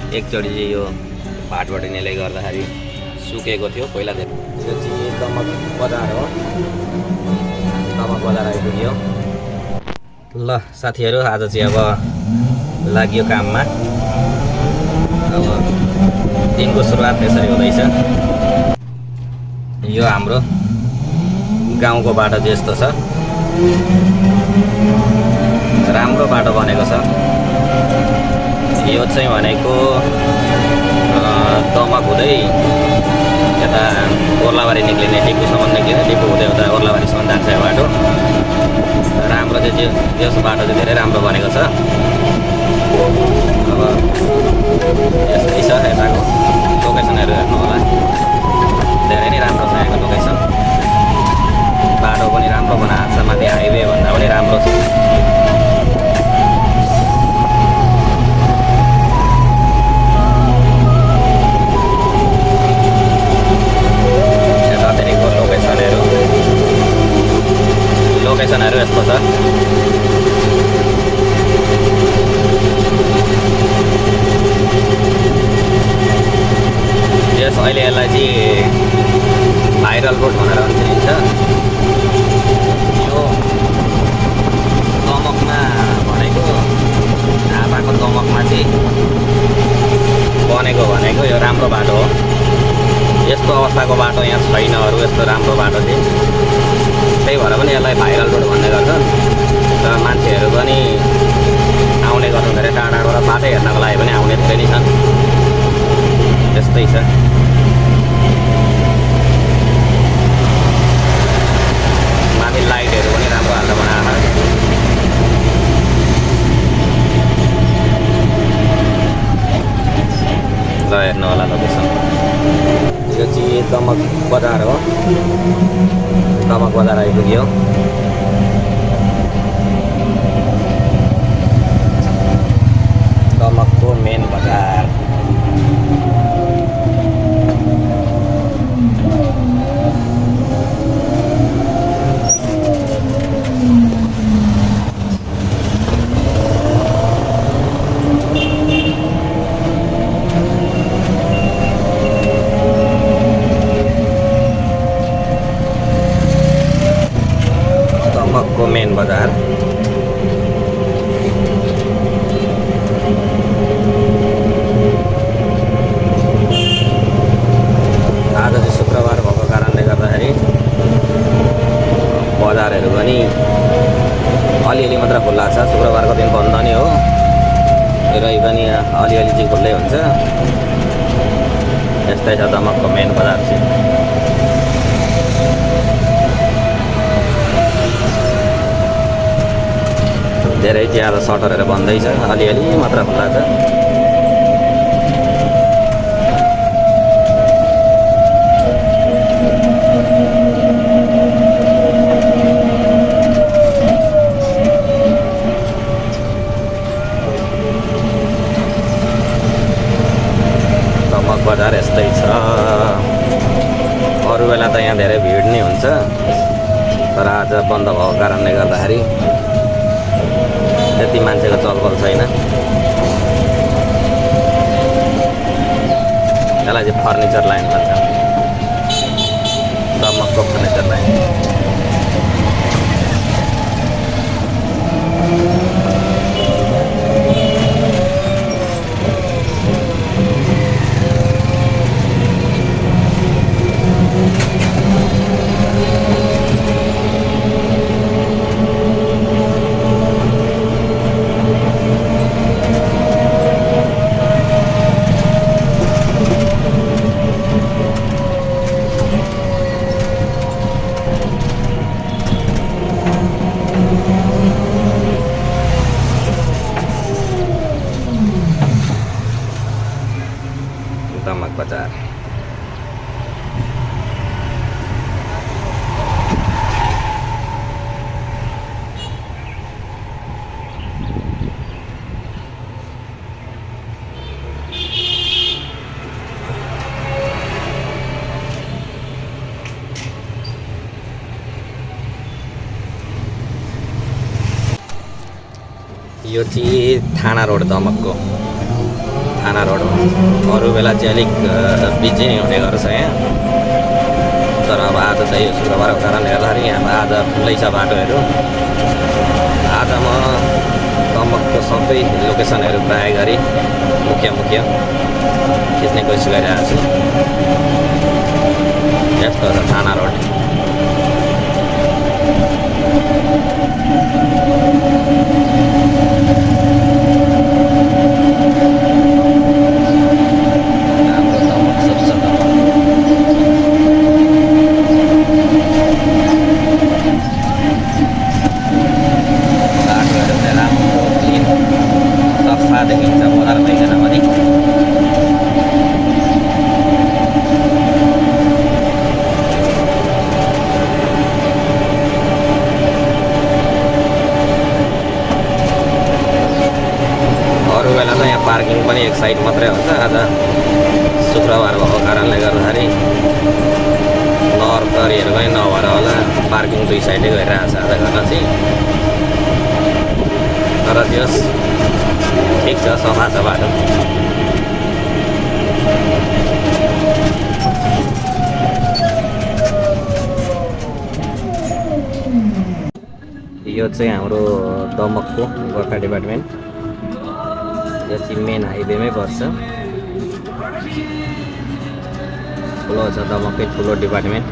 एकचोटि चाहिँ यो भाटबटिनेले गर्दाखेरि सुकेको थियो पहिला चाहिँ। यो चाहिँ दमक बजार हो, दमक बजार आइपुग्यो। ल साथीहरू, आज चाहिँ अब लाग्यो काममा। अब दिनको सुरुवात त्यसरी हुँदैछ। यो हाम्रो गाउँको बाटो चाहिँ यस्तो छ, राम्रो बाटो बनेको छ। यो चाहिँ भनेको दमक हुँदै यता ओर्लाबारी निक्लिने, डिपुसम्म निक्लिने, डिपु हुँदै उता ओर्लाबारीसम्म जान्छ यो बाटो। राम्रो चाहिँ यस बाटो चाहिँ धेरै राम्रो बनेको छ। अब यस्तै छ यताको लोकेसनहरू हेर्नु होला, धेरै नै राम्रो छ यहाँको लोकेसन। बाटो पनि राम्रो बनाएको छ, माथि हाइवे भन्दा पनि राम्रो छ। यतातिरको लोकेसनहरू यस्तो छ। यस अहिले यसलाई चाहिँ भाइरल रोड भनेर चिनिन्छ। यो दमकमा भनेको ढाबाको दमकमा चाहिँ बनेको यो राम्रो बाटो हो। यस्तो अवस्थाको बाटो यहाँ छैन अरू यस्तो राम्रो बाटो चाहिँ। त्यही भएर पनि यसलाई भाइरल रोड भन्ने गर्छन् र मान्छेहरू पनि आउने गर्छन्। धेरै टाढाबाट बाटो हेर्नको लागि पनि आउने धेरै नै छन्। त्यस्तै छ। माथि लाइटहरू पनि राम्रो हालेर बनाएको छ। ल हेर्नु होला लोकेसन। यो चाहिँ दमक बजार हो, दमक बजार आइपुग्यो। दमकको मेन बजार। दमकको मेन बजार। आज चाहिँ शुक्रबार भएको कारणले गर्दाखेरि बजारहरू पनि अलिअलि मात्र खुल्ला छ। शुक्रबारको दिन बन्द नै हो, रही पनि अलिअलि चाहिँ खुल्लै हुन्छ। यस्तै छ दमकको मेन बजार चाहिँ। धेरै ज्यादा सटरहरू बन्दैछ, अलिअलि मात्र खुल्ला छ। दमक बजार यस्तै छ। अरू बेला त यहाँ धेरै भिड नै हुन्छ, तर आज बन्द भएको कारणले गर्दाखेरि त्यति मान्छेको चलबल छैन। यसलाई चाहिँ फर्निचर लाइन भन्छ, दमकको फर्निचर लाइन। दमक बजार। यो चाहिँ थाना रोड दमकको थाना रोड हो। अरू बेला चाहिँ अलिक बिजी नै हुने गर्छ यहाँ, तर अब आज चाहिँ यो शुक्रबारको कारणले गर्दाखेरि यहाँ आज खुल्लै छ बाटोहरू। आज म दमकको सबै लोकेसनहरू प्राय गरी मुख्य खिच्ने कोसिस गरिरहेको छु। यस्तो छ थाना रोड। देखिन्छ बजार भइकन पनि। अरू बेला त यहाँ पार्किङ पनि एक साइड मात्रै हुन्छ। आज शुक्रबार भएको कारणले गर्दाखेरि नर्करीहरू पनि नभएर होला पार्किङ दुई साइडै गरिरहेको छ आज गर्न चाहिँ। तर त्यस ठिक छ, सफा छ बाटो। यो चाहिँ हाम्रो दमकको गोर्खा डिपार्टमेन्ट। यो चाहिँ मेन हाइवेमै पर्छ। ठुलो छ दमककै ठुलो डिपार्टमेन्ट।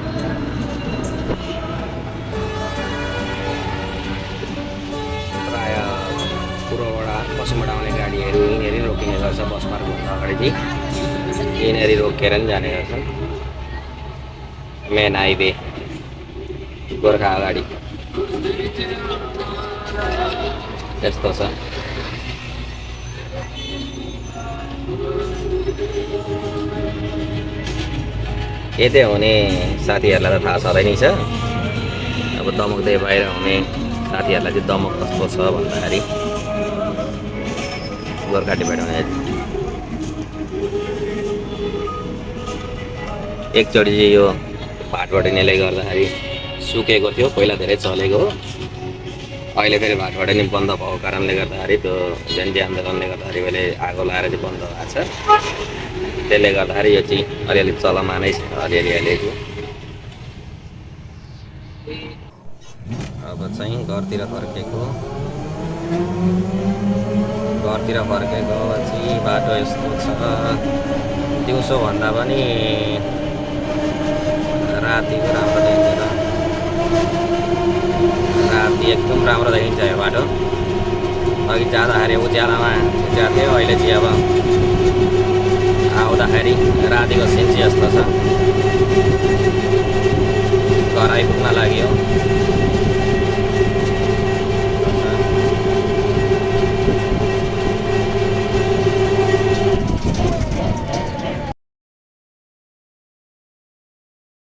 पश्चिमबाट आउने गाडीहरू यहीँनिर रोकिने गर्छ। बस पार्कभन्दा अगाडि चाहिँ यहीँनिर रोकेर नि जाने गर्छन्। मेन हाइवे गोर्खा अगाडि त्यस्तो छ। यतै हुने साथीहरूलाई त थाहा छँदै नै छ। अब दमकदेखि बाहिर हुने साथीहरूलाई चाहिँ दमक कस्तो छ भन्दाखेरि गोर्खा डिपार्टमेन्ट एकचोटि चाहिँ यो भाटबढीले गर्दाखेरि सुकेको थियो, पहिला धेरै चलेको हो। अहिले फेरि भाटबढी बन्द भएको कारणले गर्दाखेरि त्यो जयन्ती आन्दोलनले गर्दाखेरि अहिले आगो लगाएर चाहिँ बन्द भएको छ। त्यसले गर्दाखेरि यो चाहिँ अलिअलि चलमानै छ, अलिअलि अब चाहिँ घरतिर फर्केपछि बाटो यस्तो छ। दिउँसो भन्दा पनि रातिको राम्रो देखिँदैन। राति एकदम राम्रो देखिन्छ यो बाटो। अघि जाँदाखेरि उज्यालोमा थियो, अहिले चाहिँ अब आउँदाखेरि रातिको सिन चाहिँ यस्तो छ।